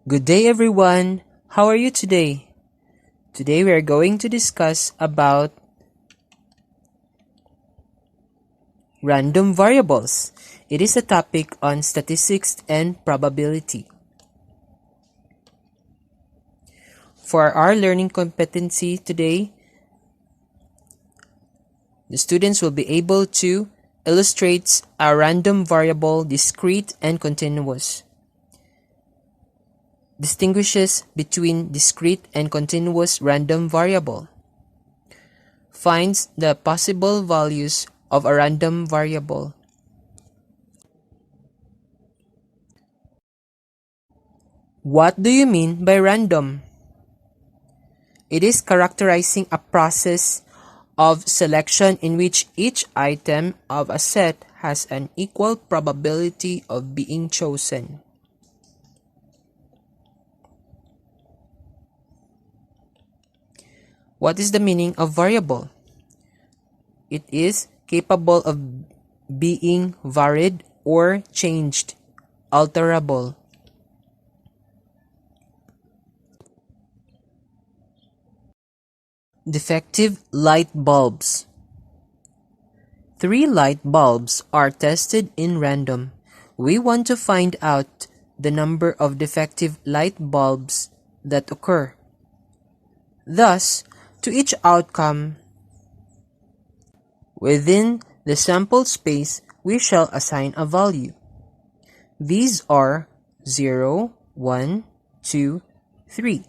Good day everyone! How are you today? Today we are going to discuss about random variables. It is a topic on statistics and probability. For our learning competency today, the students will be able to illustrate a random variable, discrete and continuous. Distinguishes between discrete and continuous random variable. Finds the possible values of a random variable. What do you mean by random? It is characterizing a process of selection in which each item of a set has an equal probability of being chosen. What is the meaning of variable? It is capable of being varied or changed, alterable. Defective light bulbs. 3 light bulbs are tested in random. We want to find out the number of defective light bulbs that occur. Thus, to each outcome within the sample space, we shall assign a value. These are 0, 1, 2, 3.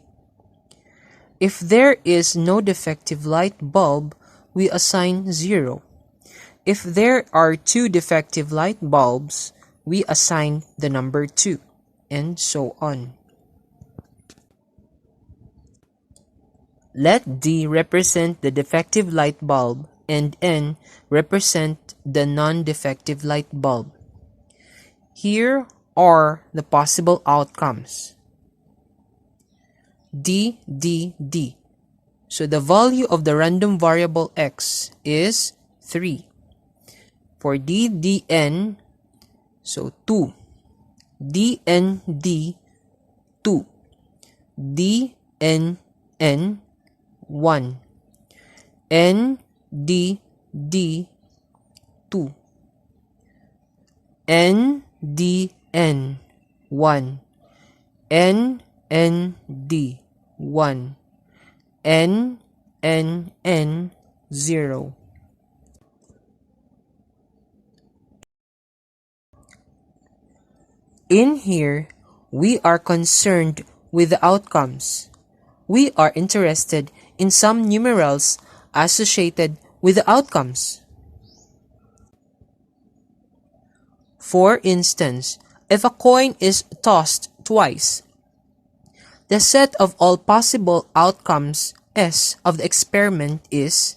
If there is no defective light bulb, we assign 0. If there are 2 defective light bulbs, we assign the number 2, and so on. Let D represent the defective light bulb and N represent the non-defective light bulb. Here are the possible outcomes. D, D, D. So the value of the random variable X is 3. For D, D, N, so 2. D, N, D, 2. D, N, N, 1. N, D, D, 2. N, D, N, 1. N, N, D, 1. N, N, N, 0. In here, we are concerned with the outcomes. We are interested in some numerals associated with the outcomes. For instance, if a coin is tossed twice, the set of all possible outcomes S of the experiment is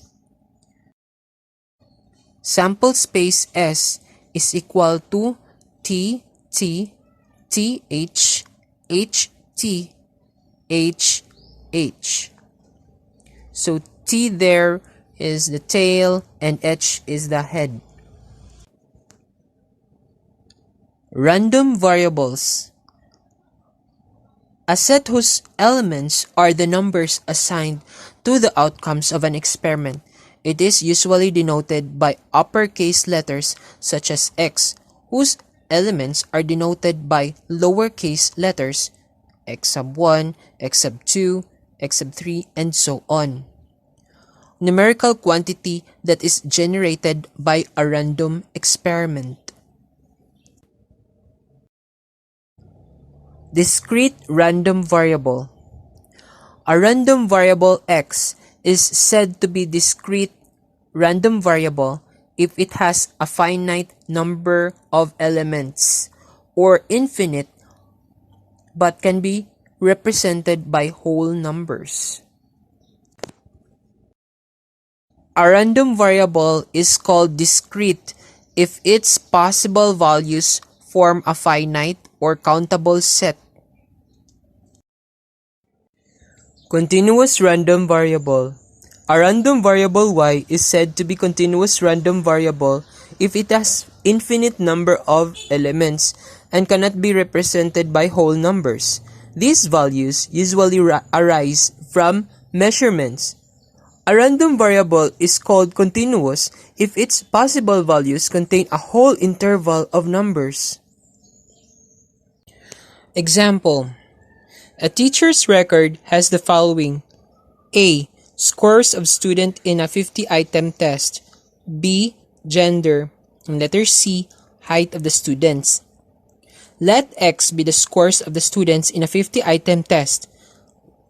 sample space S is equal to T, T, TH, HT, H, H. So T there is the tail and H is the head. Random variables. A set whose elements are the numbers assigned to the outcomes of an experiment. It is usually denoted by uppercase letters such as X, whose elements are denoted by lowercase letters X sub 1, X sub 2, X sub 3, and so on. Numerical quantity that is generated by a random experiment. Discrete random variable. A random variable X is said to be discrete random variable if it has a finite number of elements or infinite but can be represented by whole numbers. A random variable is called discrete if its possible values form a finite or countable set. Continuous random variable. A random variable y is said to be continuous random variable if it has infinite number of elements and cannot be represented by whole numbers. These values usually arise from measurements. A random variable is called continuous if its possible values contain a whole interval of numbers. Example: a teacher's record has the following: A. Scores of student in a 50-item test. B. Gender. And letter C. Height of the students. Let X be the scores of the students in a 50-item test.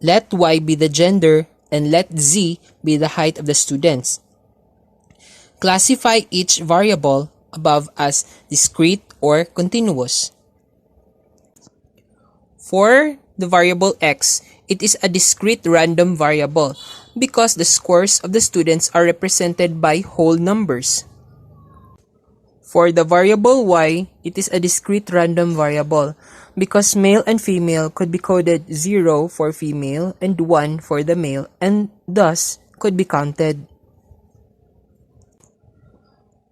Let Y be the gender, and let Z be the height of the students. Classify each variable above as discrete or continuous. For the variable X, it is a discrete random variable because the scores of the students are represented by whole numbers. For the variable Y, it is a discrete random variable because male and female could be coded 0 for female and 1 for the male and thus could be counted.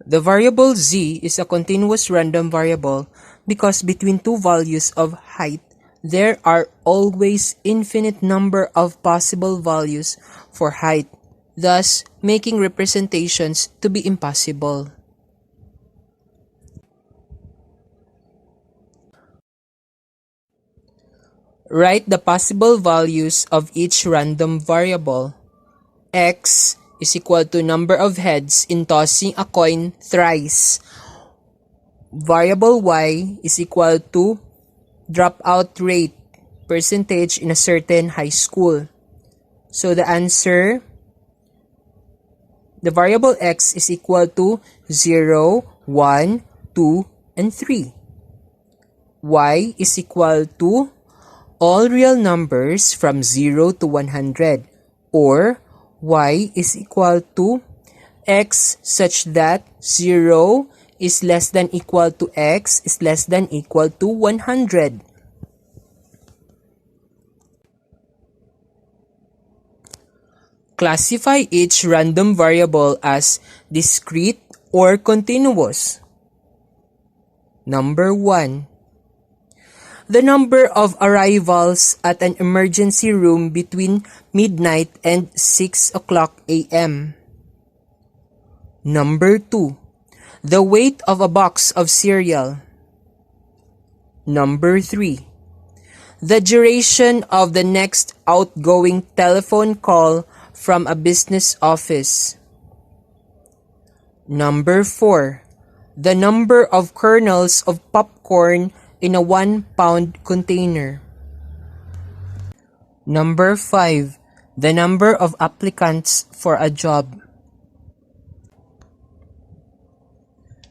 The variable Z is a continuous random variable because between two values of height, there are always infinite number of possible values for height, thus making representations to be impossible. Write the possible values of each random variable. X is equal to number of heads in tossing a coin thrice. Variable Y is equal to dropout rate, percentage in a certain high school. So the answer, the variable X is equal to 0, 1, 2, and 3. Y is equal to all real numbers from 0 to 100, or Y is equal to X such that 0 is less than equal to X is less than equal to 100. Classify each random variable as discrete or continuous. Number 1. The number of arrivals at an emergency room between midnight and 6 o'clock a.m. Number 2. The weight of a box of cereal. Number 3. The duration of the next outgoing telephone call from a business office. Number 4. The number of kernels of popcorn in a 1-pound container. Number 5. The number of applicants for a job.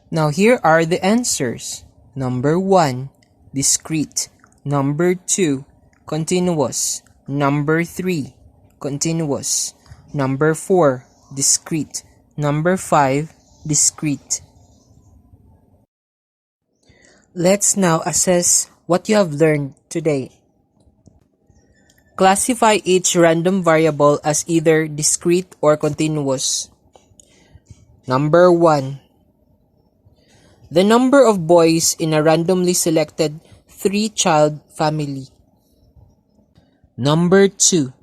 Now here are the answers. Number 1, discrete. Number 2, continuous. Number 3, continuous. Number 4, discrete. Number 5, discrete. Let's now assess what you have learned today. Classify each random variable as either discrete or continuous. Number 1. The number of boys in a randomly selected 3-child family. Number 2.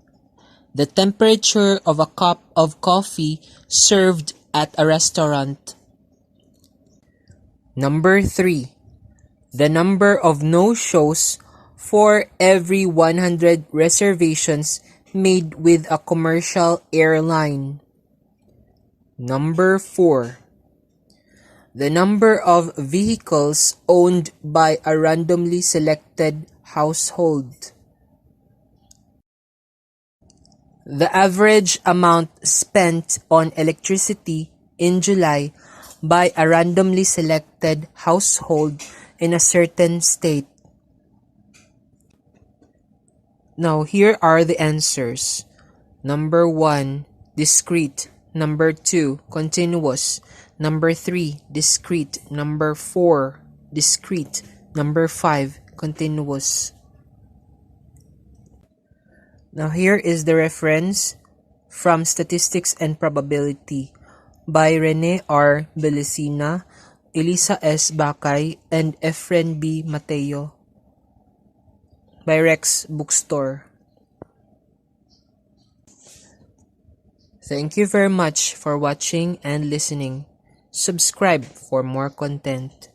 The temperature of a cup of coffee served at a restaurant. Number 3. The number of no-shows for every 100 reservations made with a commercial airline. Number 4. The number of vehicles owned by a randomly selected household. The average amount spent on electricity in July by a randomly selected household in a certain state. Now, here are the answers. Number 1, discrete. Number 2, continuous. Number 3, discrete. Number 4, discrete. Number 5, continuous. Now, here is the reference from Statistics and Probability by Rene R. Belicina, Elisa S. Bacay, and Efren B. Mateo. by Rex Bookstore. Thank you very much for watching and listening. Subscribe for more content.